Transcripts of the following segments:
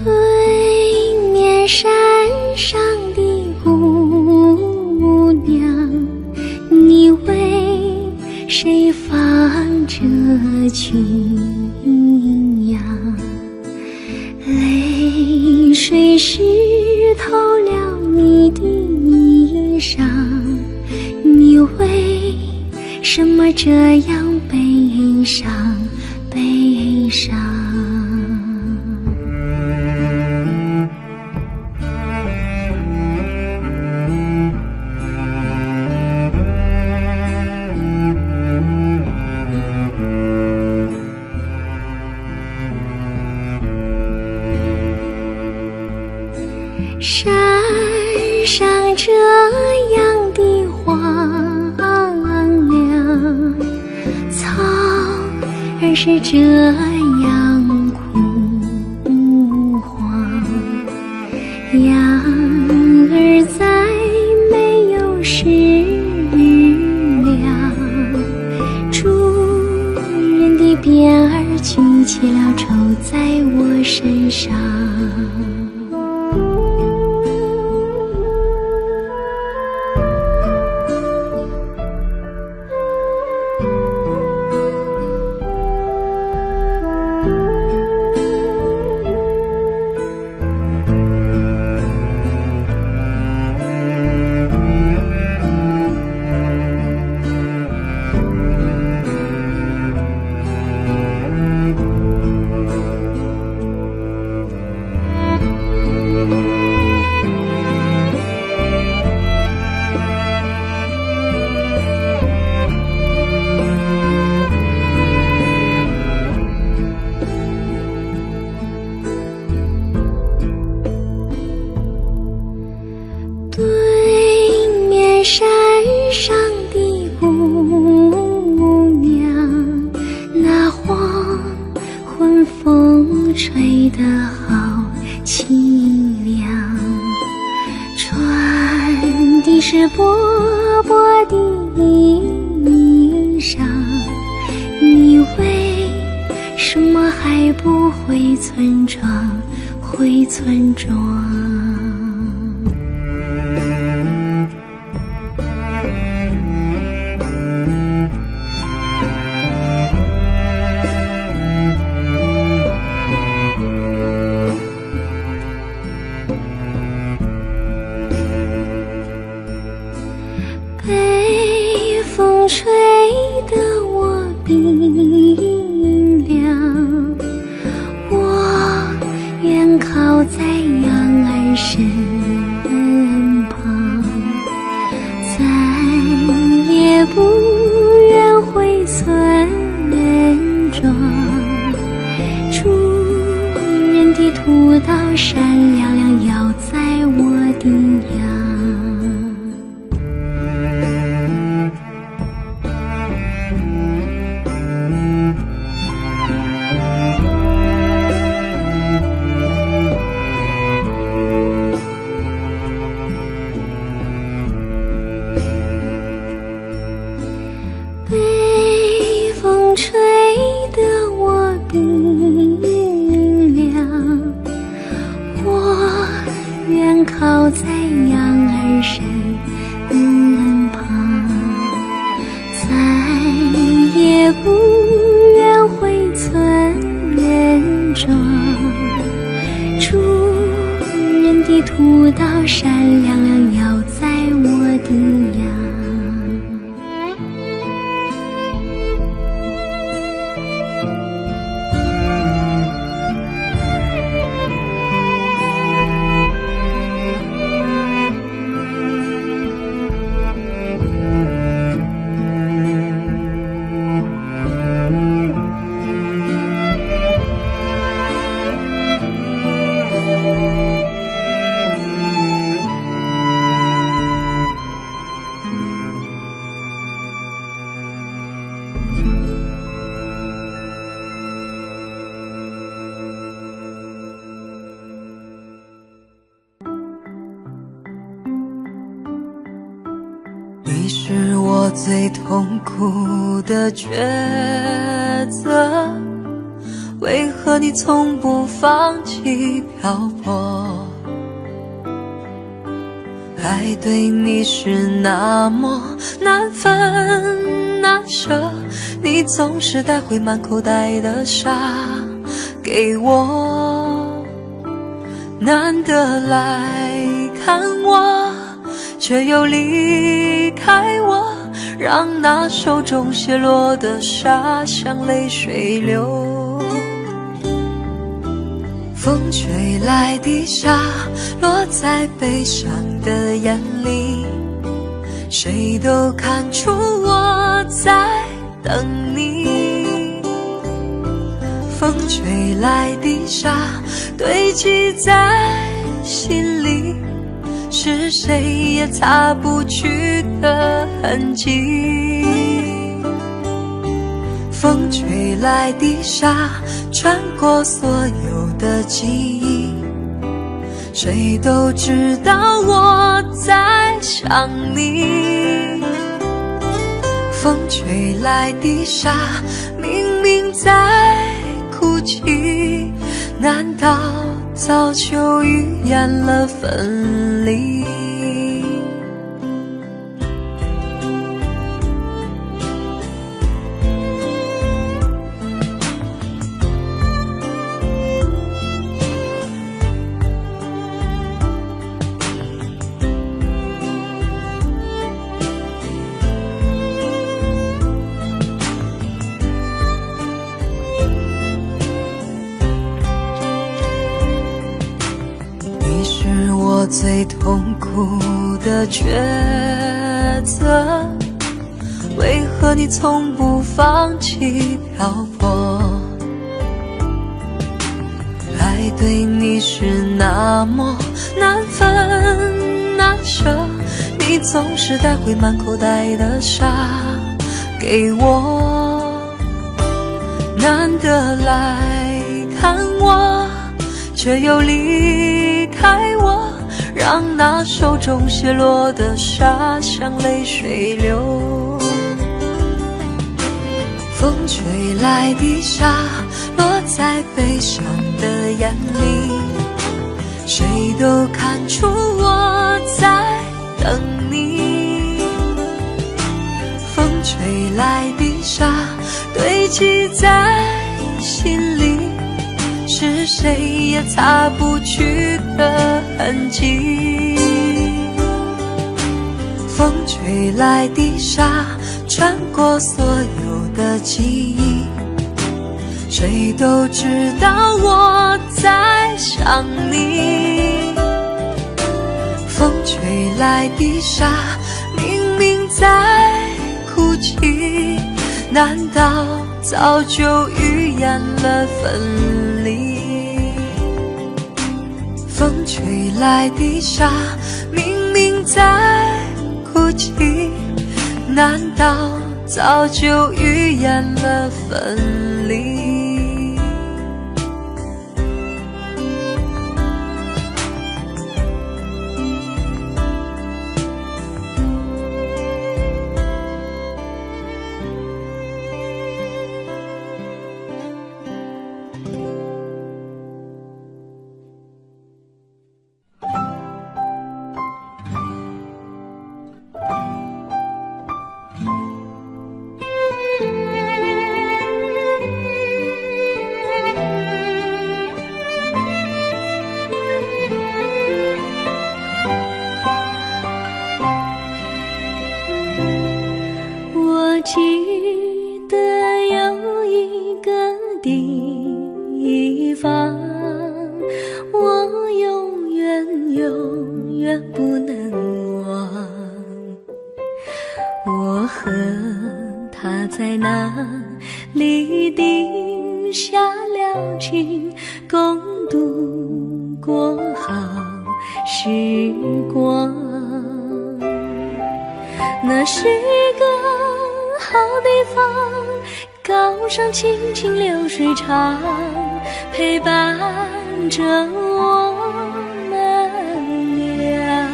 对面山上的姑娘，你为谁放着群羊？泪水湿透了你的衣裳，你为什么这样悲伤悲伤？山上这样的荒凉，草儿是这样枯黄，羊儿再没有食粮，主人的鞭儿举起了愁在我身上。山上的姑娘，那黄昏风吹得好凄凉，穿的是薄薄的衣裳，你为什么还不回村庄？回村庄。北风吹得我冰凉，我愿靠在羊儿身旁，再也不愿回村庄。主人的屠刀闪亮亮，要宰我的羊。北风吹得我冰凉，我愿靠在羊儿身旁，再也不愿回村庄。主人的屠刀闪亮亮，要宰我的羊。你是我最痛苦的抉择，为何你从不放弃漂泊？爱对你是那么难分难舍，你总是带回满口袋的沙给我，难得来看我，却又离开我，让那手中泻落的沙像泪水流。风吹来的沙落在悲伤的眼里，谁都看出我在等你。风吹来的沙堆积在心里，是谁也擦不去的痕迹。风吹来的沙穿过所有的记忆，谁都知道我在想你。风吹来的沙明明在哭泣，难道早就预言了分离？最痛苦的抉择，为何你从不放弃漂泊？爱对你是那么难分难舍，你总是带回满口袋的沙给我，难得来看我，却又离开我，让那手中泻落的沙像泪水流。风吹来的沙落在悲伤的眼里，谁都看出我在等你。风吹来的沙堆积在心里，是谁也擦不去的痕迹。风吹来的沙穿过所有的记忆，谁都知道我在想你。风吹来的沙明明在哭泣，难道早就预言了分离？风吹来的沙明明在哭泣，难道早就预言了分离？清清流水长，陪伴着我们俩。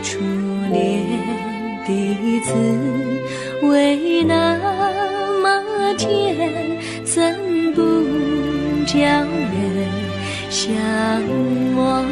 初恋的滋味那么甜，怎叫人向往。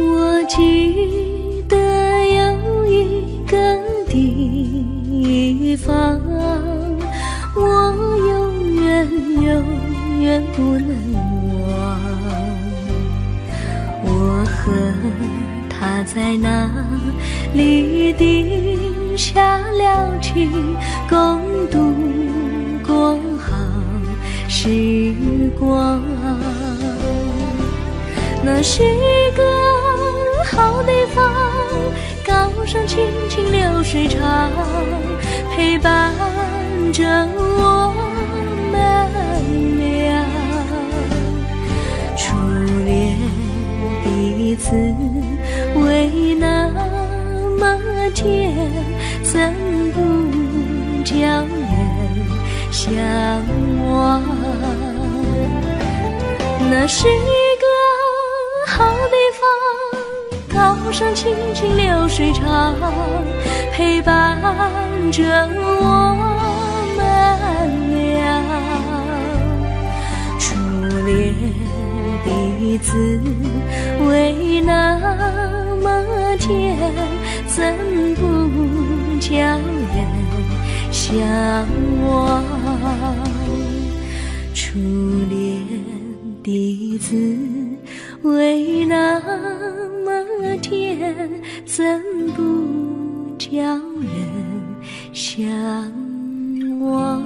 我记得有一个地方，我永远不能忘。我和他在那里定下了情，共度过好时光。那是个好地方，高山青青流水长，陪伴着我们俩。初恋第一次为那么甜，怎不叫人向往？那是好地方，高山青青流水长，陪伴着我们俩。初恋第一次为那么甜，怎不叫人向往？初恋第一次为那么甜，怎不叫人向往？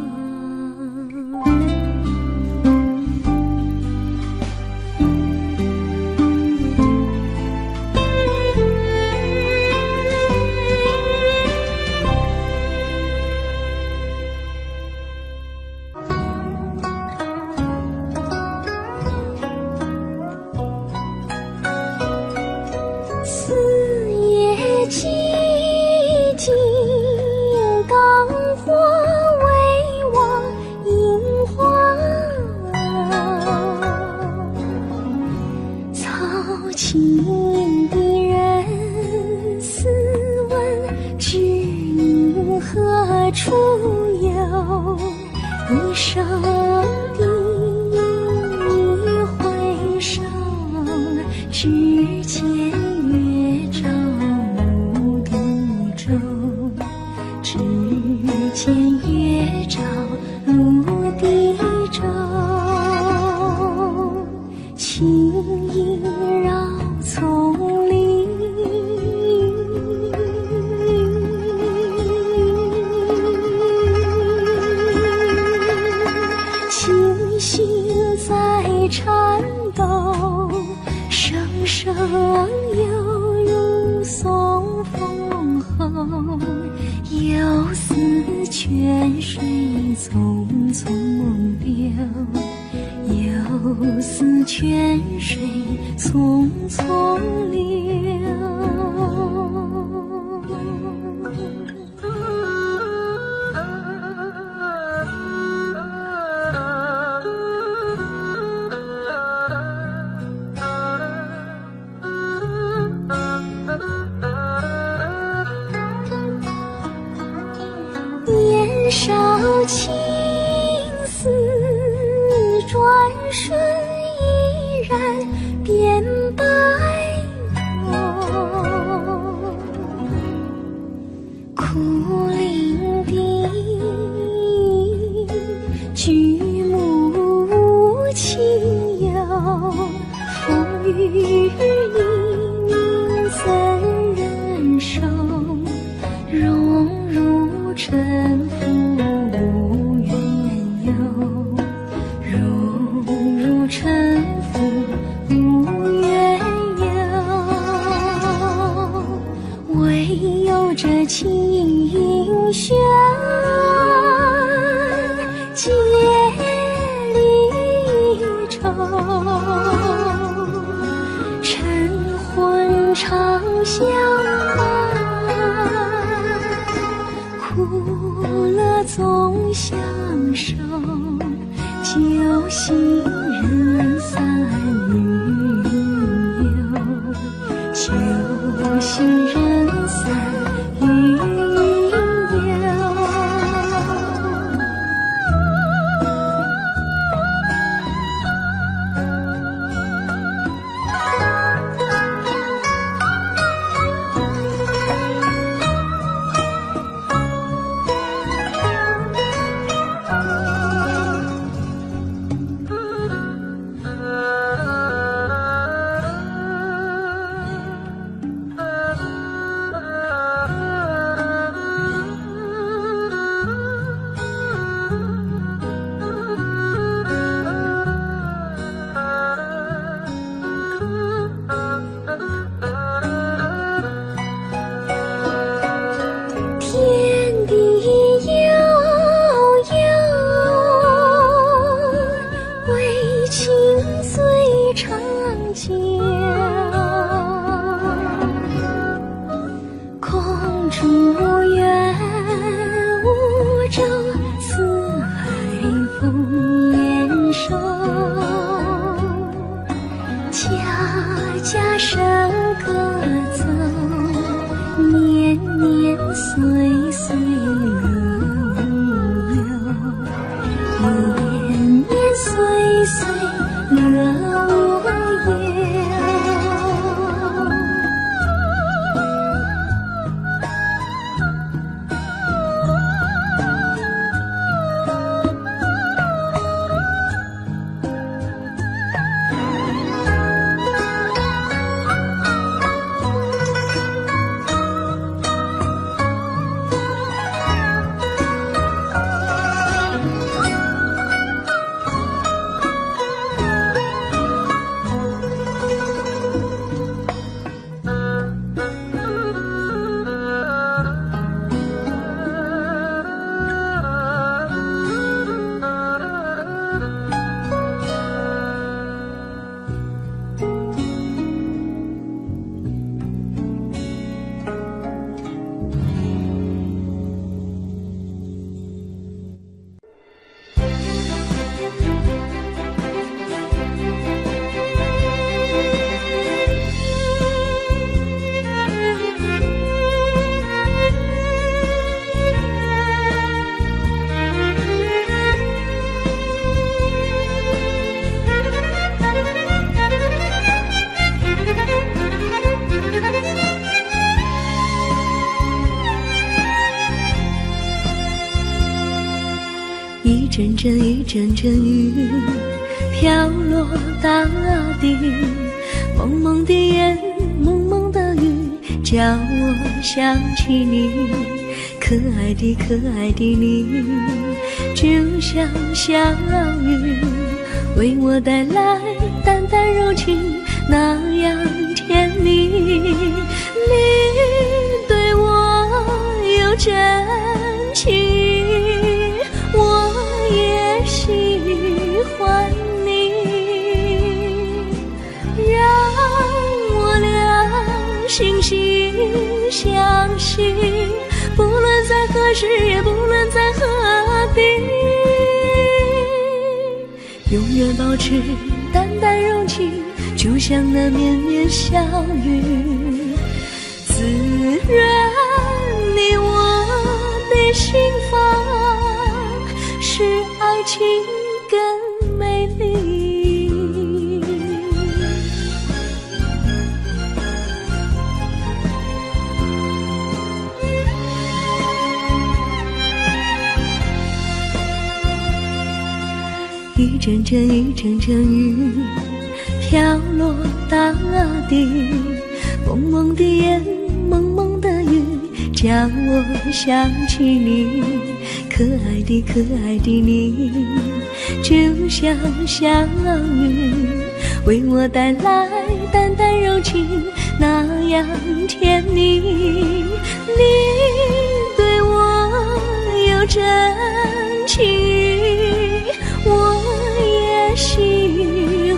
四野寂静，港花微望樱花。草青的人似问，知你何处有？一生的一回首，只见月照牧笛洲，只见月照牧笛洲，轻音绕丛林，清醒在颤抖，声声犹如松风后，又似泉水匆匆流，又似泉水匆匆流。年少青丝转瞬已然变白头，苦伶仃举目无亲友，风雨泥泞怎忍受？荣辱沉浮无缘由，荣辱沉浮无缘由，唯有这情弦结离愁。晨昏长相伴，苦乐总相守，旧情人散云游，旧情人散云游。天地悠悠，为情最长久。空竹远无舟，四海风烟收。家家山歌奏，年年岁岁流流，年年岁岁流流。一阵阵一阵阵雨飘落大地，蒙蒙的烟，蒙蒙的雨，叫我想起你，可爱的可爱的你，就像小雨，为我带来淡淡柔情，那样甜蜜。你对我有真情，我也喜欢你，让我俩惺惺相惜，不论在何时，也不论在何地，永远保持淡淡柔情，就像那绵绵小雨，滋润你我的心房，使爱情更美丽。一阵阵一阵阵雨飘落大地，蒙蒙的烟，蒙蒙的雨，叫我想起你，可爱的可爱的你，就像小雨，为我带来淡淡柔情，那样甜蜜。你对我有真情，我也喜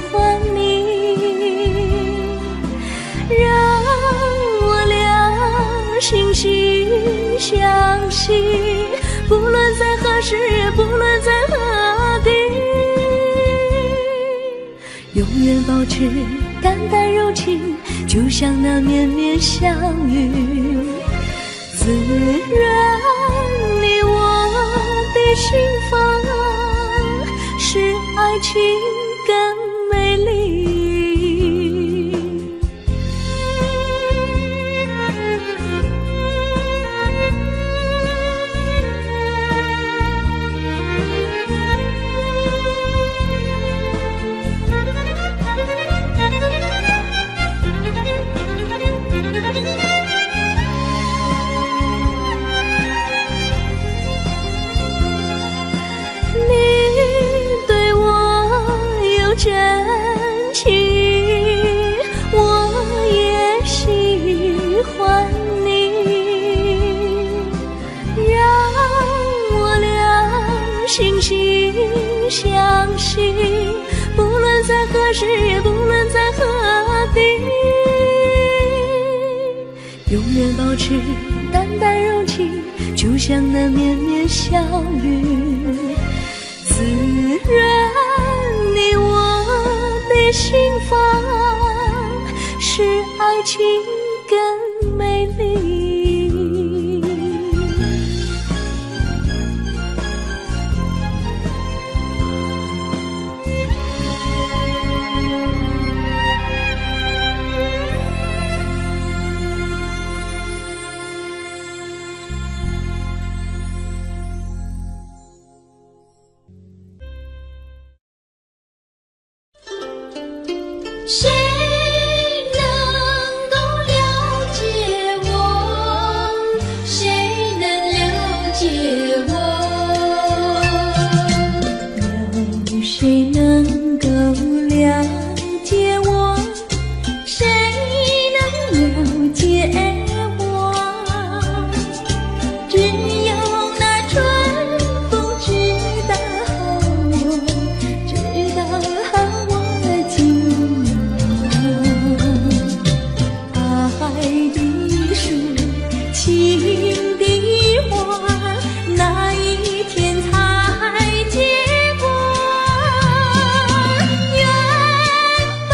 远保持淡淡柔情，就像那绵绵相遇，滋润你我的心房，使爱情更美丽。真情，我也喜欢你，让我俩惺惺相惜，不论在何时，也不论在何地，永远保持淡淡柔情，就像那绵绵相遇，滋润你我的心房，使爱情更美丽。谁能够了解我？谁能了解我？有谁能够了解我？谁能了解我？只有那春风知道我，知道我今爱的树，情的花，哪一天才结果？远方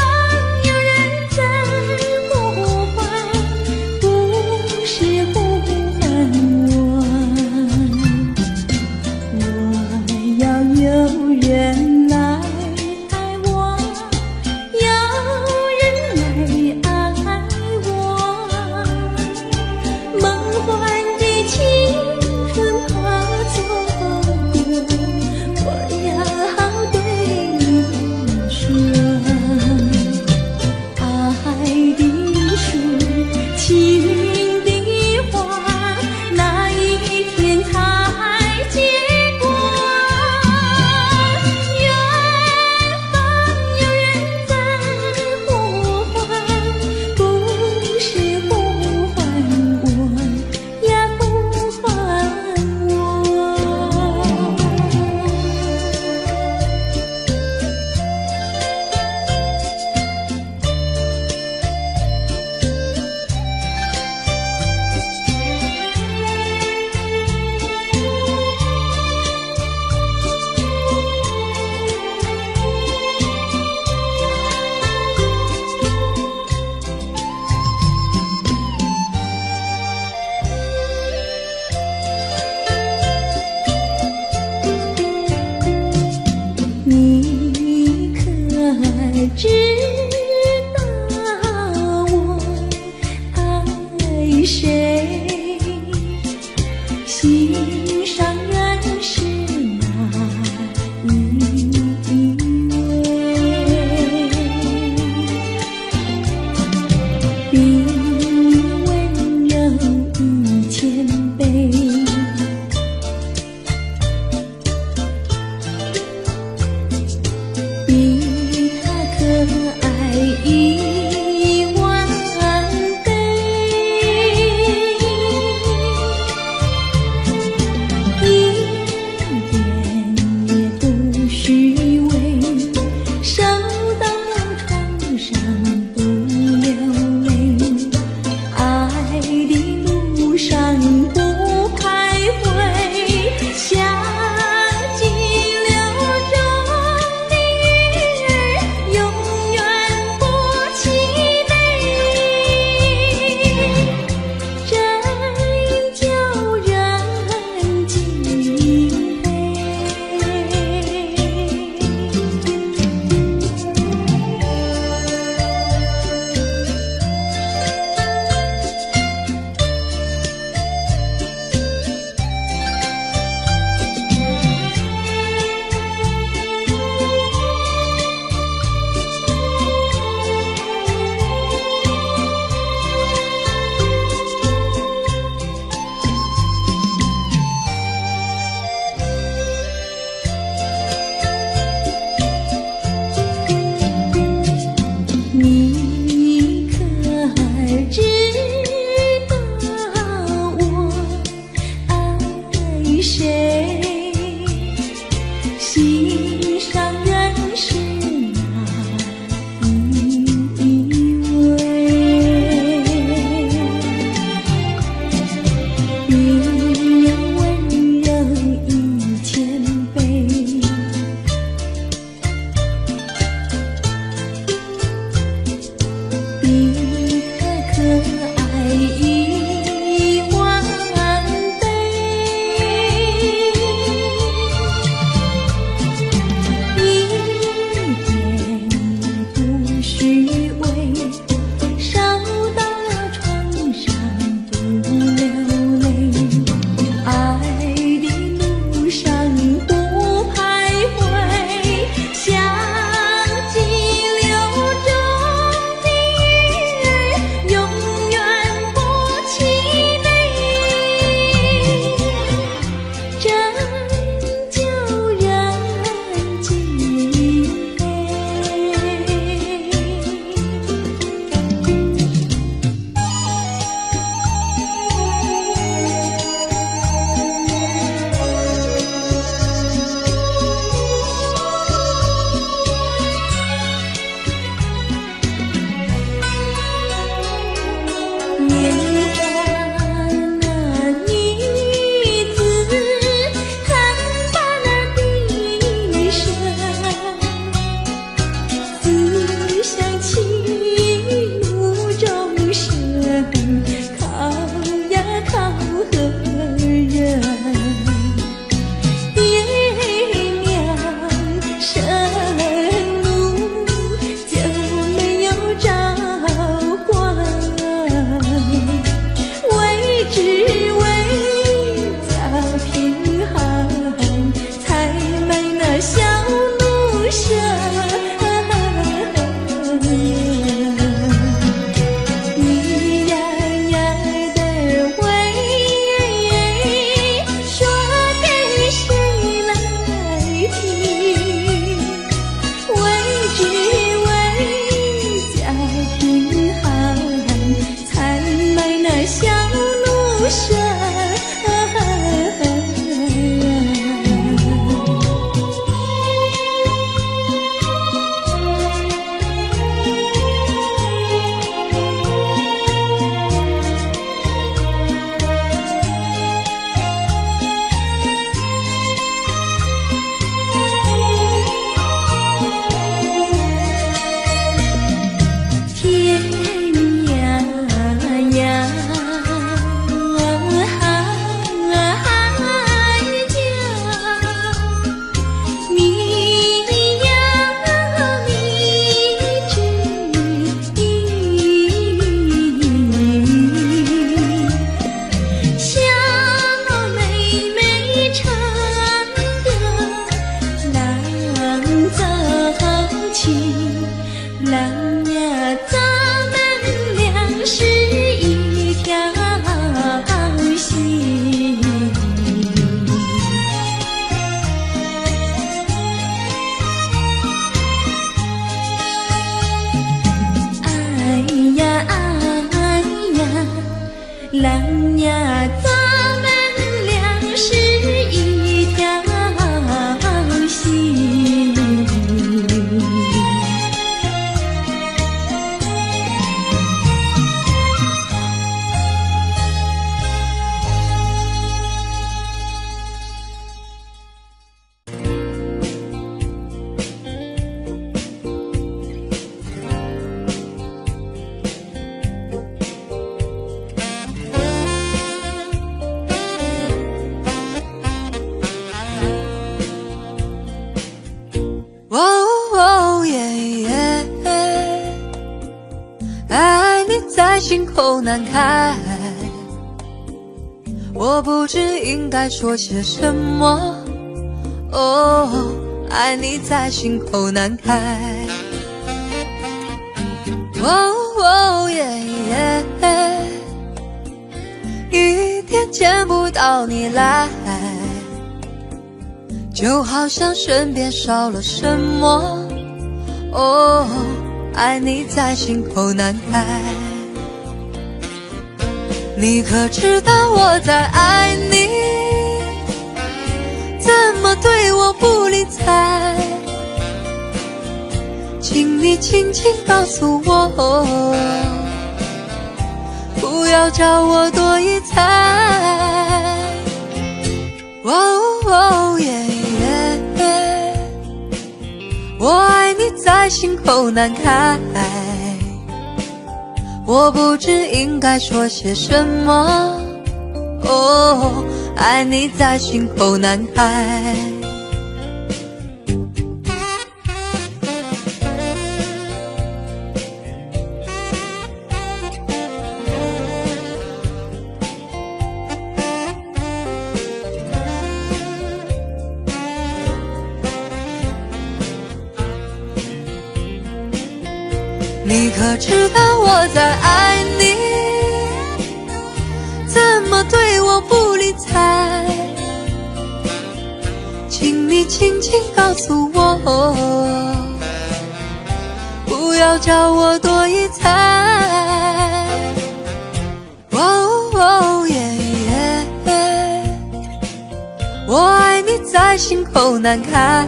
有人在呼唤，不是呼唤我。我要有人来爱我，有人来爱我，梦幻的青春怕错过，我要对你说，爱的树，情的花，哪一天才结果？远方有人在呼唤，不是呼唤我呀，呼唤我。你可知道我爱谁？心上人是哪一位？比你温柔1000倍，比他可爱心，人呀，咱们俩是一条心。哎呀哎呀，人呀，咱们俩是一条心。爱你在心口难开，我不知应该说些什么。哦，爱你在心口难开。哦耶耶，一天见不到你来，就好像身边少了什么。哦，爱你在心口难开。你可知道我在爱你，怎么对我不理睬？请你轻轻告诉我，不要叫我多一猜。哦耶耶，我爱你在心口难开，我不知应该说些什么。哦，爱你在心口难开。你可知道我在爱你，怎么对我不理睬？请你轻轻告诉我，不要叫我多一猜。哦耶耶，我爱你在心口难开，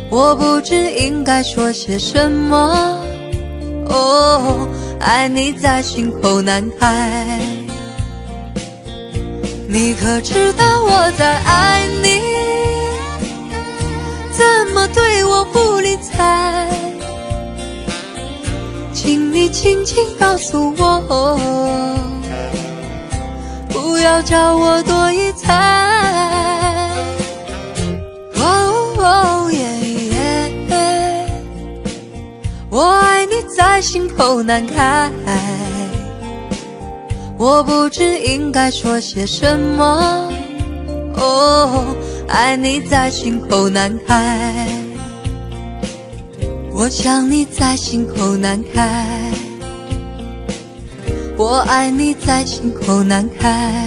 我不知应该说些什么。哦，爱你在心口难开。你可知道我在爱你，怎么对我不理睬？请你轻轻告诉我，不要叫我多一猜。哦耶耶，我爱你在心口难开，我不知应该说些什么。哦，爱你在心口难开，我想你在心口难开，我爱你在心口难开。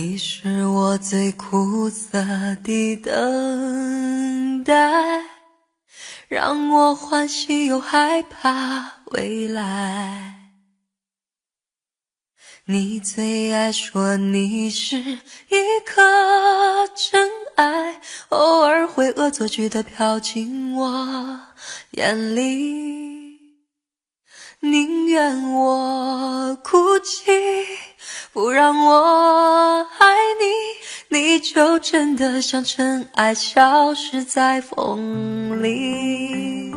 你是我最苦涩的等待，让我欢喜又害怕未来。你最爱说你是一颗真爱，偶尔会恶作剧地飘进我眼里，宁愿我哭泣，不让我爱你，你就真的像尘埃消失在风里。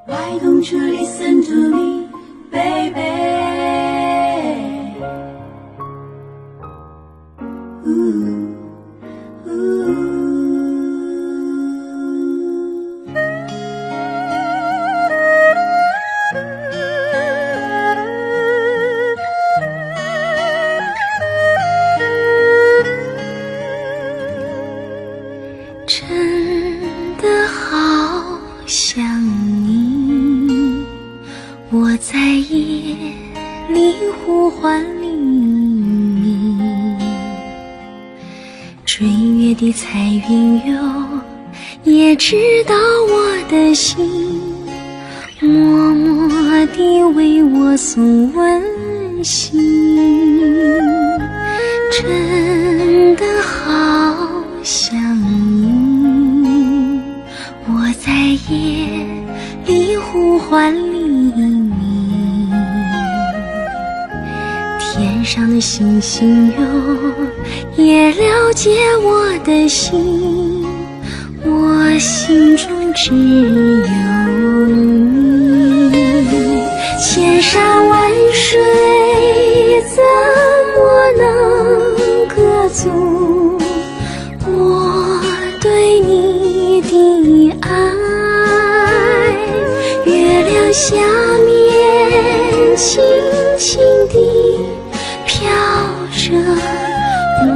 Why don't you listen to me, baby? Ooh, ooh. 真的好想你，我在夜里呼唤你，追月的彩云哟，也知道我的心，默默地为我送温馨。真的好想你，我在夜里呼唤黎明，天上的星星哟，也了解我的心，我心中只有你。千山万水怎么能歌足我对你的爱？月亮下面轻轻地飘着我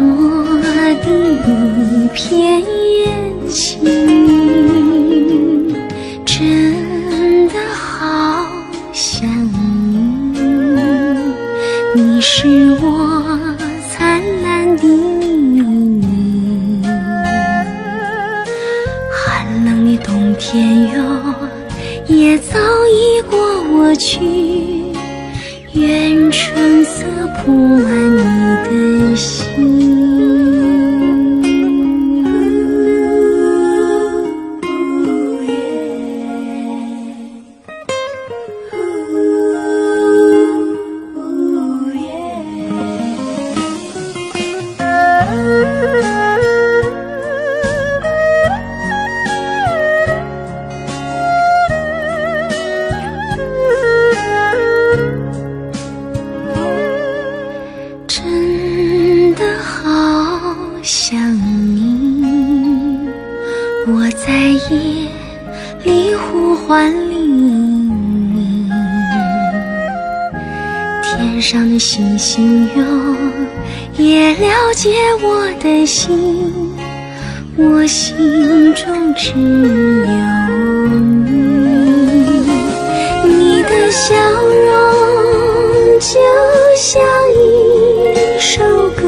的一片眼睛，真的好想你，你是我灿烂的黎明。寒冷的冬天哟，也早已过我去，愿春色铺满你的心。真的好想你，我在夜里呼唤黎明，天上的星星哟，也了解我的心，我心中只有你。你的笑容就像一首歌，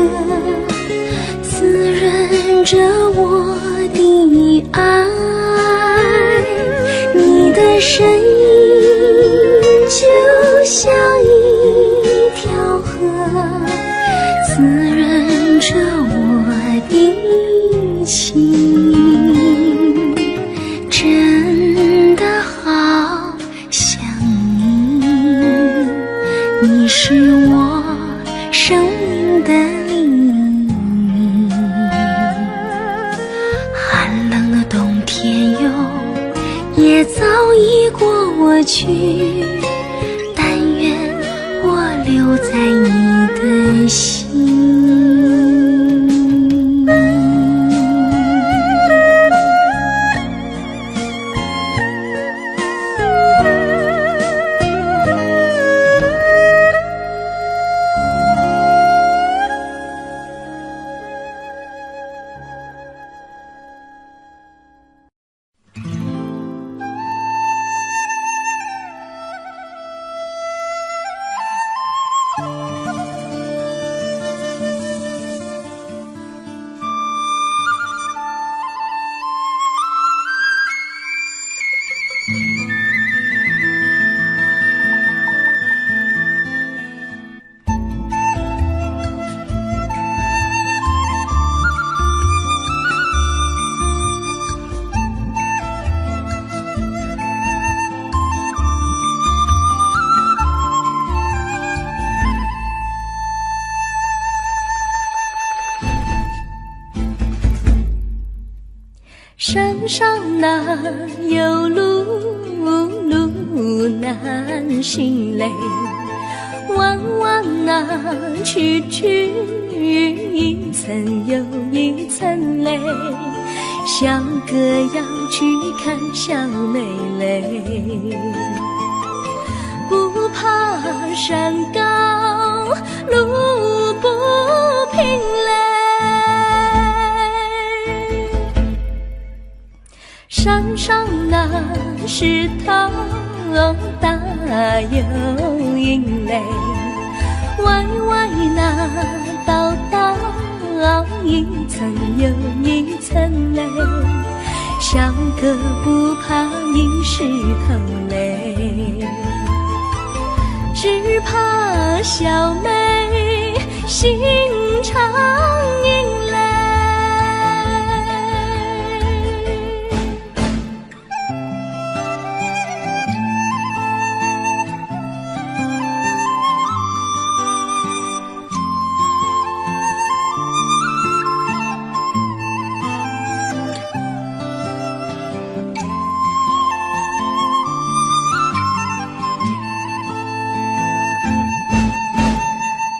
滋润着我的爱，你的声音就像一条河，滋润着我的心，真的好想你，你是我生命的黎明。寒冷的冬天哟，也早已过我去，但愿我留在你的心。上哪有路，路难行嘞。弯弯哪曲曲，一层又一层嘞。小哥要去看小妹嘞，不怕山高路不平嘞。山上那石头大又硬嘞，歪歪那道道一层又一层嘞。小哥不怕硬石头嘞，只怕小妹心肠硬嘞。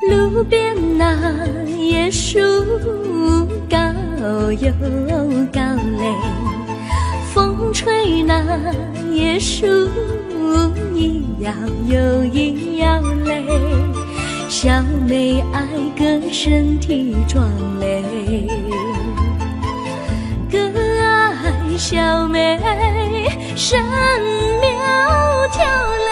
路边那椰树高又高嘞，风吹那椰树一摇又一摇嘞。小妹爱个身体壮嘞，哥爱小妹身苗条嘞。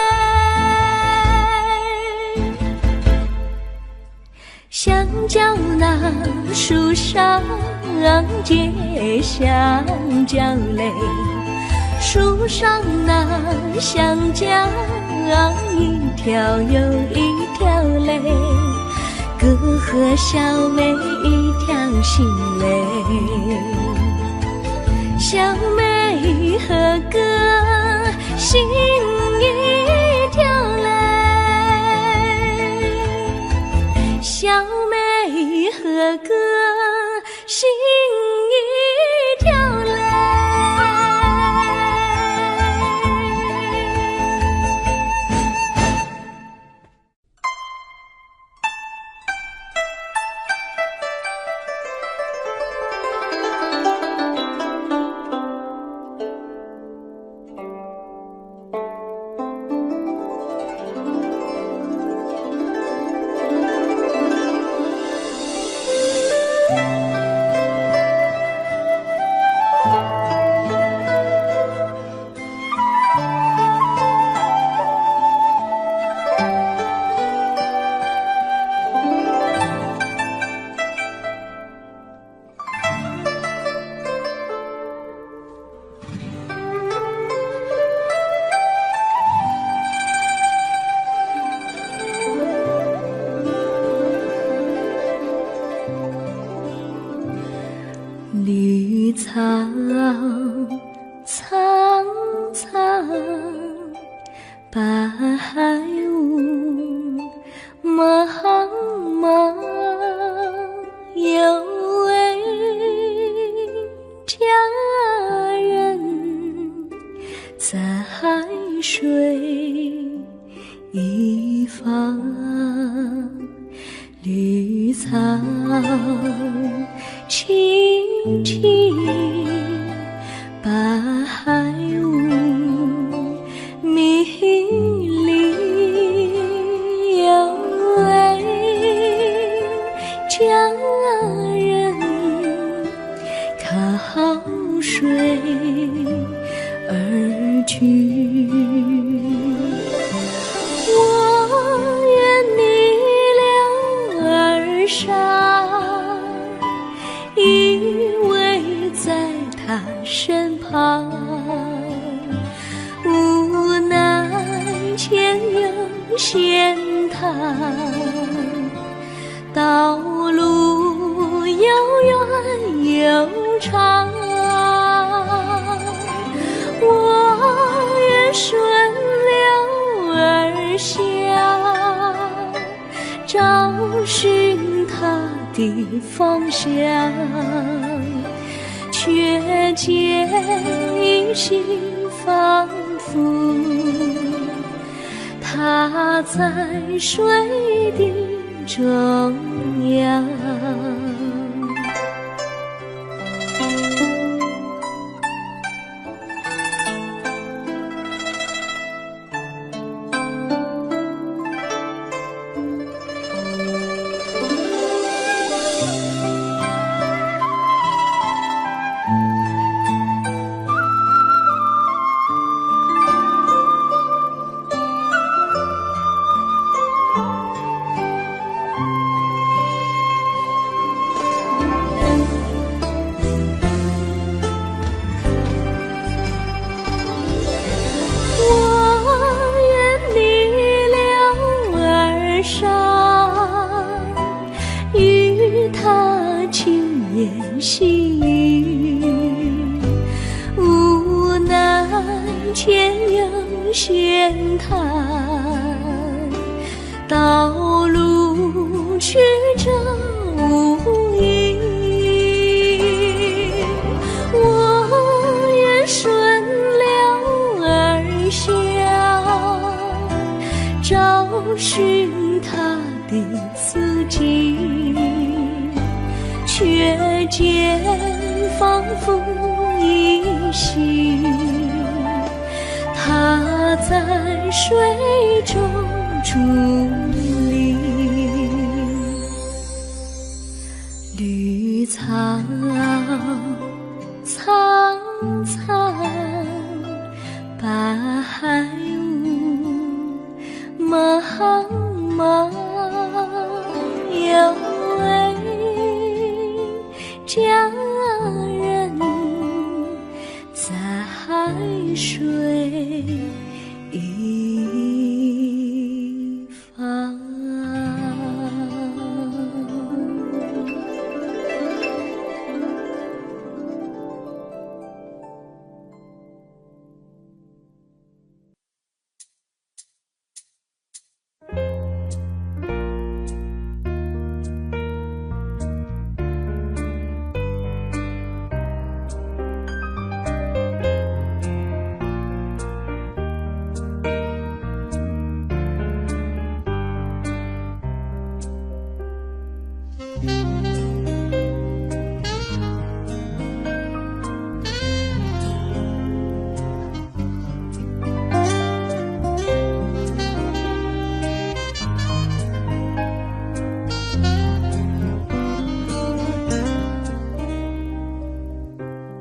香蕉那树上结香蕉嘞，树上那香蕉一条又一条嘞，哥和小妹一条心嘞。小妹和哥心一条嘞，小妹和哥心一条嘞。绿草苍苍，白雾茫茫，有位佳人在水一方。绿草青青，白雾迷离，有位佳人靠水而居。依偎在他身旁，无奈前有险滩，道路又远又长，我愿顺流而下，找寻他的方向，却见一心仿佛他在水的中央。细雨无奈天涯险滩，道路曲折无依，我也顺流而下，找寻他的足迹，却见仿佛依稀，他在水中伫立。绿草苍苍，白雾茫茫，有位佳人在海水一方。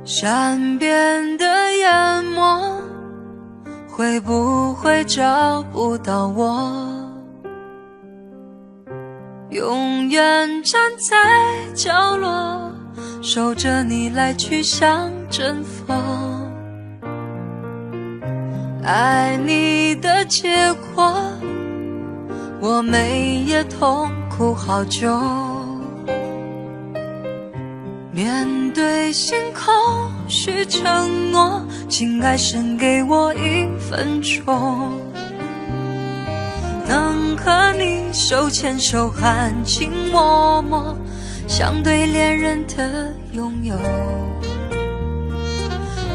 山边的淹没，会不会找不到我？永远站在角落，守着你来去像阵风。爱你的结果，我每夜痛苦好久。面对星空许承诺，请爱深给我1分钟，能和你手牵手含情脉脉，像对恋人的拥有，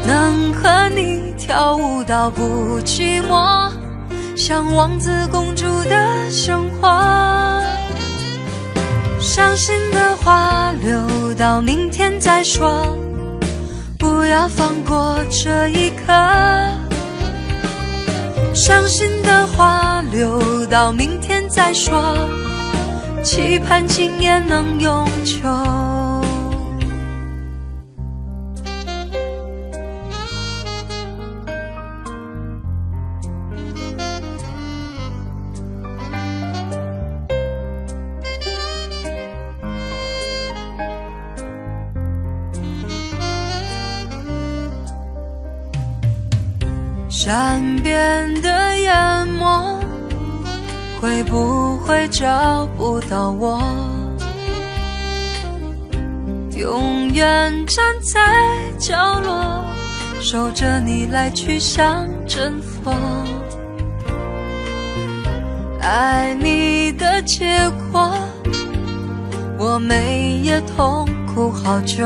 能和你跳舞到不寂寞，像王子公主的生活。伤心的话留到明天再说，不要放过这一刻。伤心的话留到明天再说，期盼今夜能永久。山边的淹没，会不会找不到我？永远站在角落，守着你来去像阵风。爱你的结果，我每夜痛苦好久。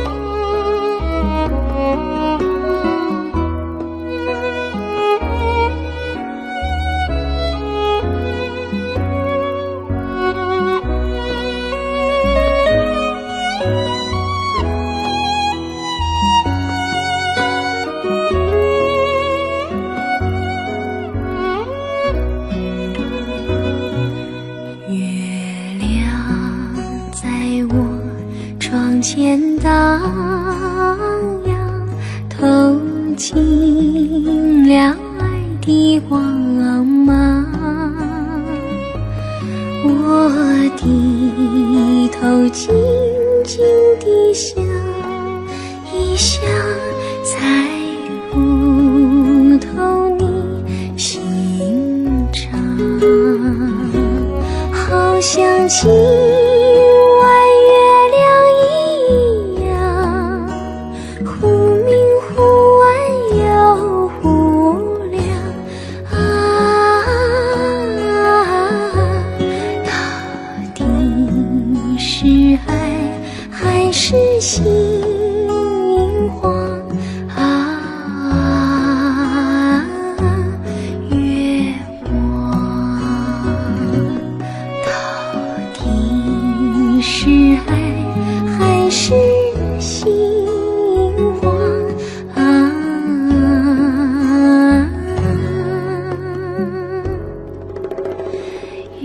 荡漾，透进了爱的光芒。我低头静静地想一想，猜不透你心肠，好像今晚月亮一样，忽明忽暗又忽亮啊，到底是爱还是心慌啊？月光到底是爱还是心慌啊？月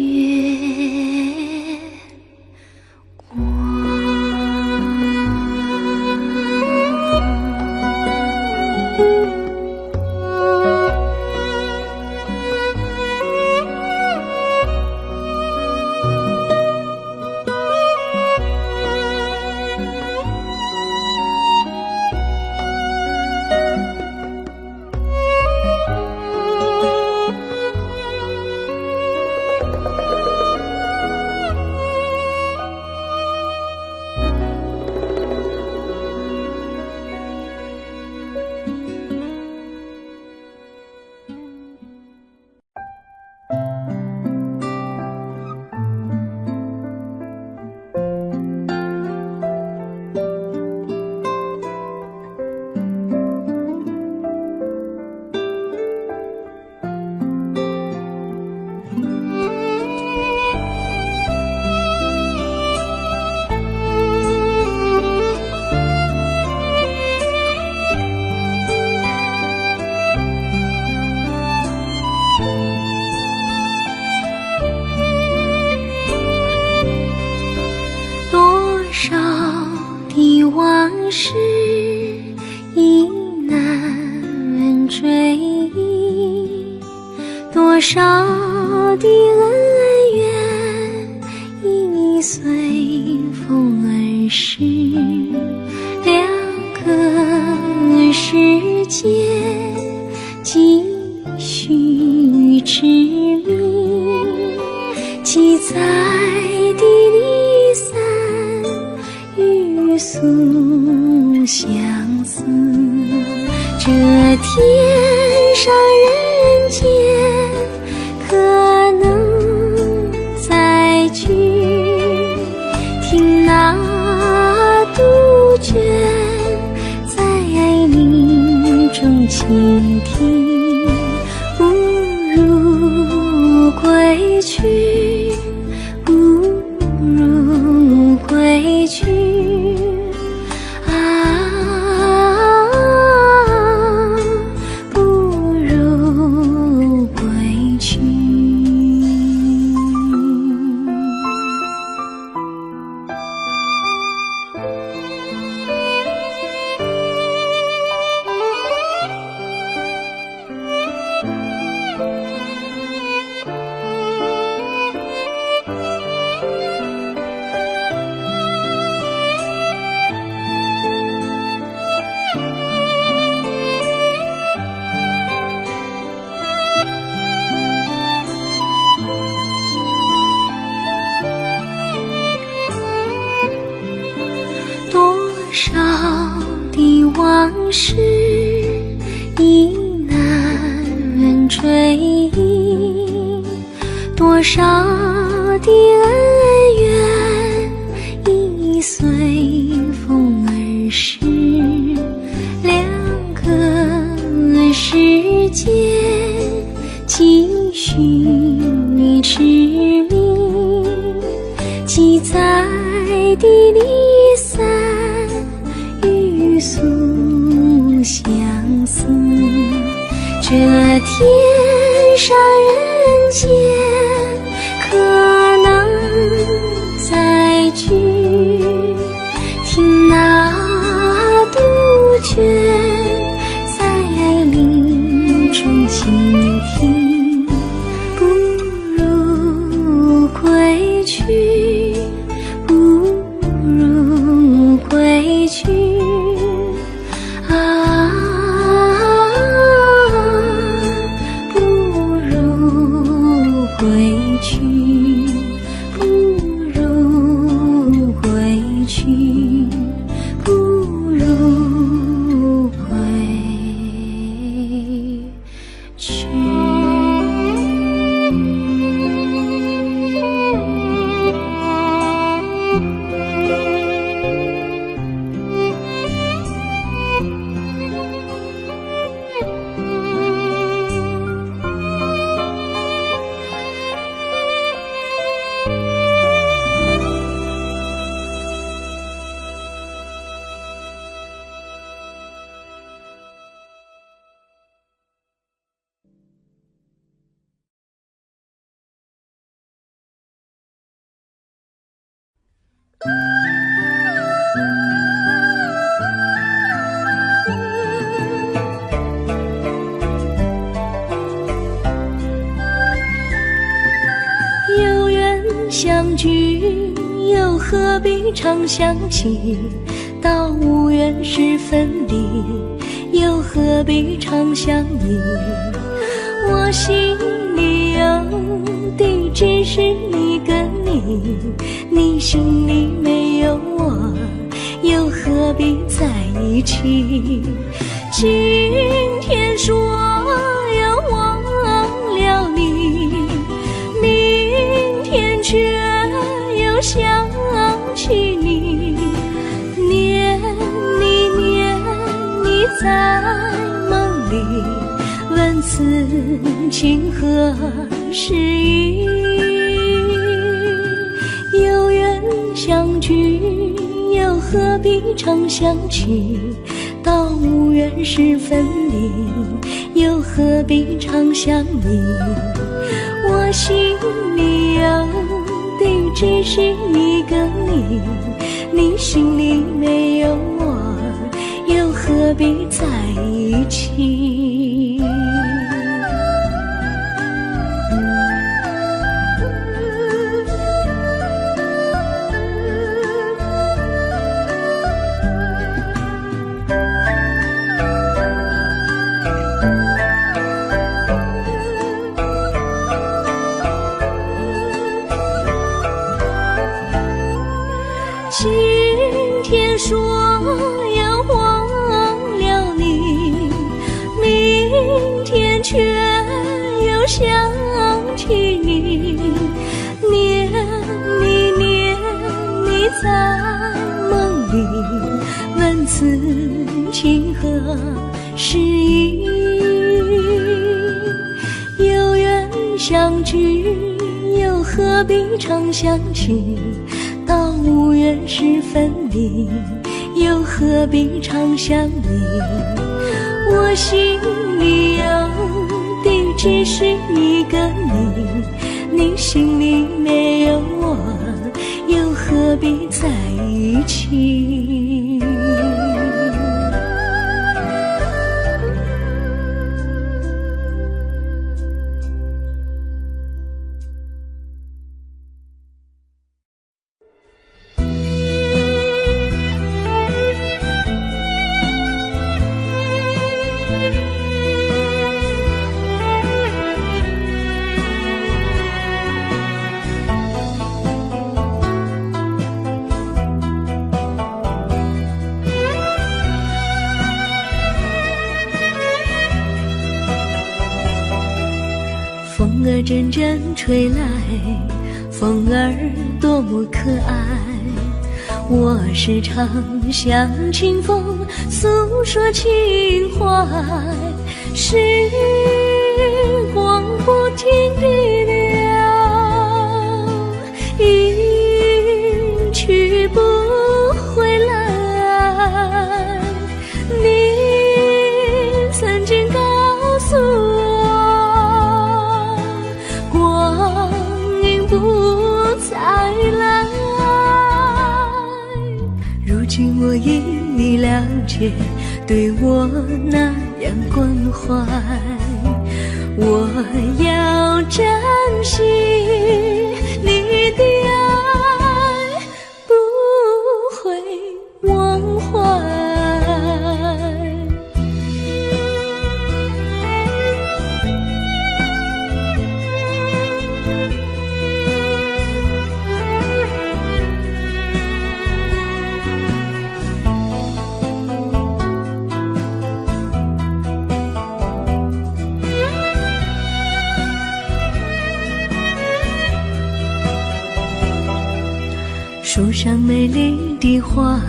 多少的往事已难追忆，多少的恩怨已随风而逝，两个世界继续痴迷，记载的离散欲诉相思，这天上人间可能再聚，听那杜鹃在爱林中倾听，不如归去，不如归去多少的往事已难追忆，多少的恩怨已随风而逝，两个世界继续痴迷，记载的离散欲诉相思，这天上人间可能再聚，听那却在林中倾听，不如归去，不如归去啊，不如归去，不如归去，不如归去。有缘相聚，又何必常想起，到无缘时分离，又何必常相依。我心里有的只是一个你，你心里没有我，又何必在一起。今天说要忘了你，明天却又想起你，念你念你在梦里，问此情何时已。有缘相聚，又何必常想起，到无缘时分离，又何必常相依。我心里有的只是一个你，你心里没有我，又何必在一起。今天说要忘了你，明天却又想起你，念你念你在梦里，问此情何时已。有缘相聚，又何必常想起，到无缘时分离，又何必常相依。我心里有的只是一个你，你心里没有我，又何必在一起。风儿阵阵吹来，风儿多么可爱。我时常向清风诉说情怀，时光不停地流，一去不回来。你曾经告诉我，光阴不再来。如今我已了解，对我那样关怀，我要珍惜你的爱，不会忘怀。树上美丽的花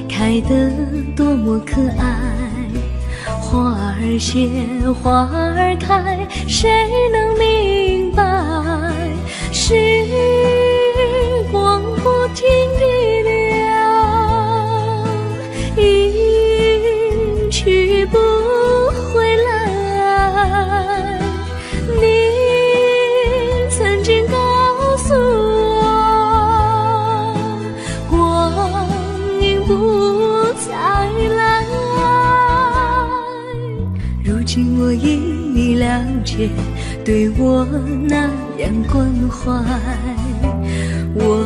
开得多么可爱，花儿谢花儿开，谁能明白？时光不停地流，一去不回来。你曾经告诉我，光阴不再来，如今我已了解，对我那样关怀，我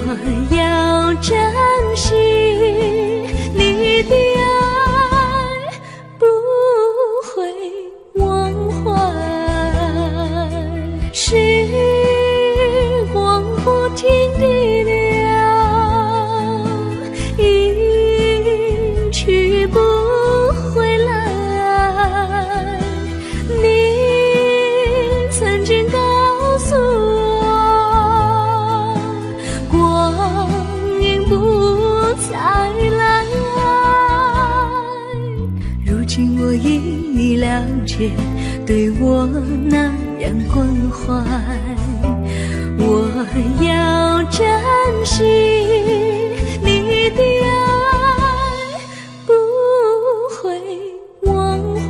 要珍惜你的爱，不会忘怀。时光不停地流，一去不回来。你曾经告诉我，光阴不再来，如今我已了解，对我那样关怀，我要珍惜你的爱，不会忘怀。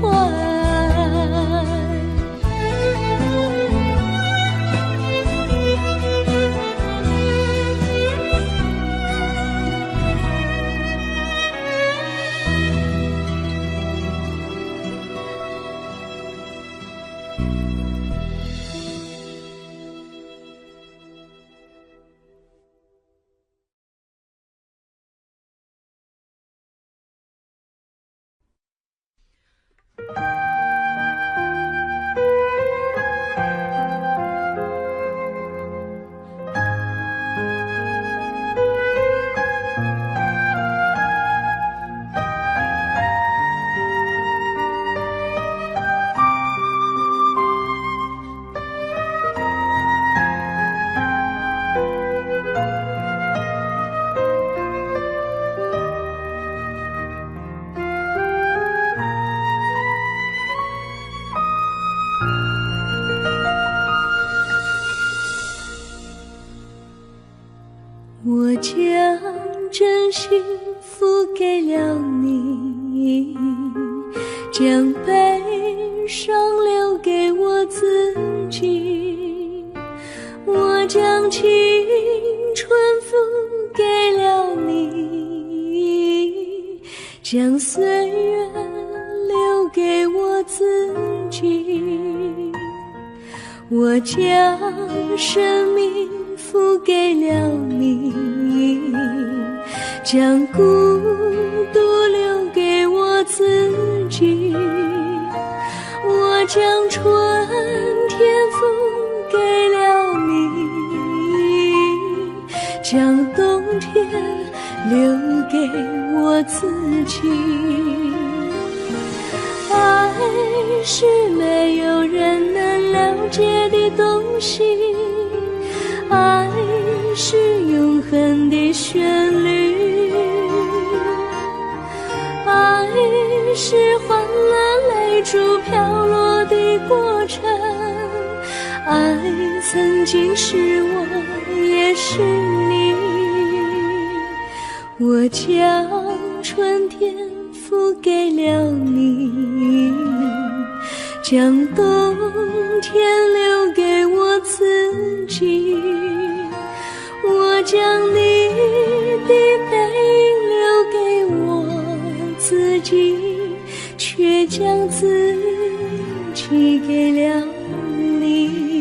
我将真心付给了你，将悲伤留给我自己，我将青春付给了你，将岁月留给我自己，我将生命付给了你，将孤独留给我自己，我将春天付给了你，将冬天留给我自己。爱是没有人能了解的东西，爱是永恒的旋律，爱是欢乐泪珠飘落的过程，爱曾经是我也是你，我将春天付给了你，将冬天留给我自己，我将你的背影留给我自己，却将自己给了你。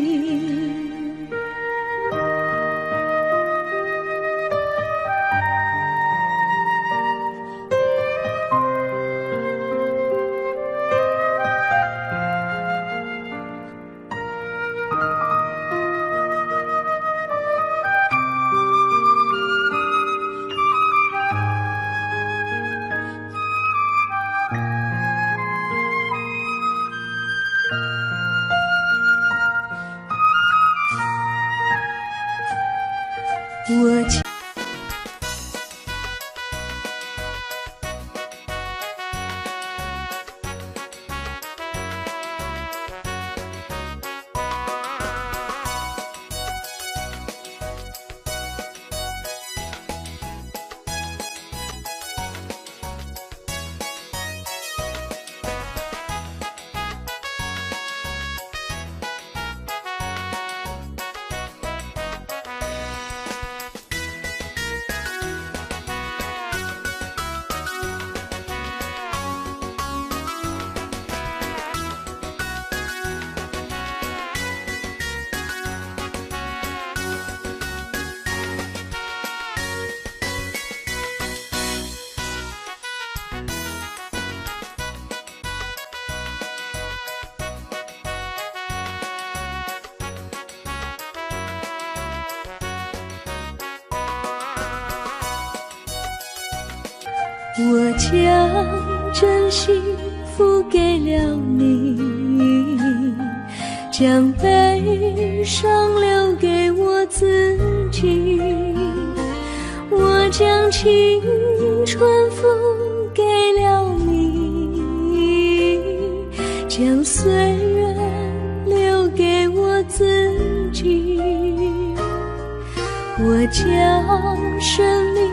我将真心付给了你，将悲伤留给我自己。我将青春付给了你，将岁月留给我自己。我将生命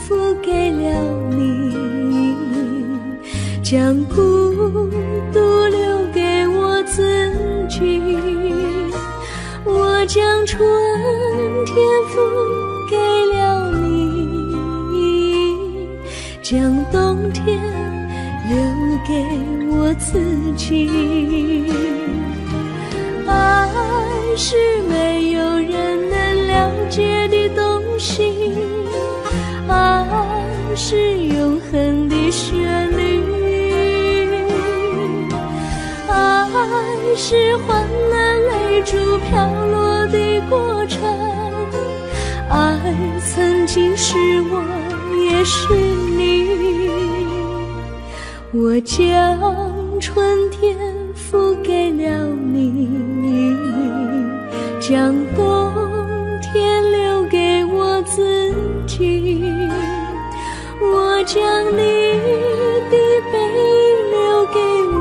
付给了你，将孤独留给我自己。我将春天付给了你，将冬天留给我自己。爱是没有人能了解的东西，爱是永恒的旋律，爱是患难泪珠飘落的过程，爱曾经是我也是你。我将春天付给了你，将冬天留给我自己。我将你的背影留给我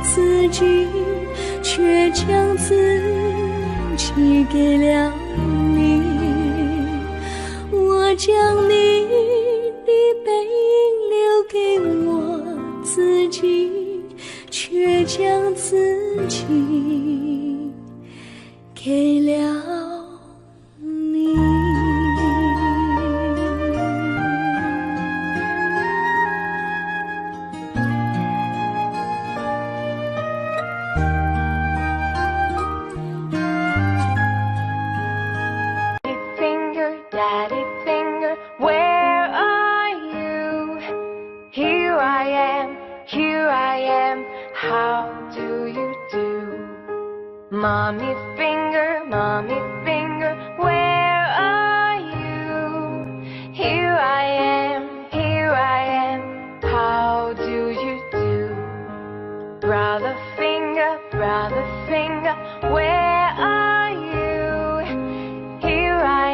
自己，却将自己给了你。我将你的背影留给我自己，却将自己给了你。Daddy finger, where are you? Here I am, how do you do? Mommy finger, where are you? Here I am, how do you do? Brother finger, where are you? Here I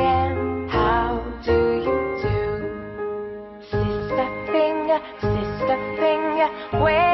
am, how do you do? Sister finger, where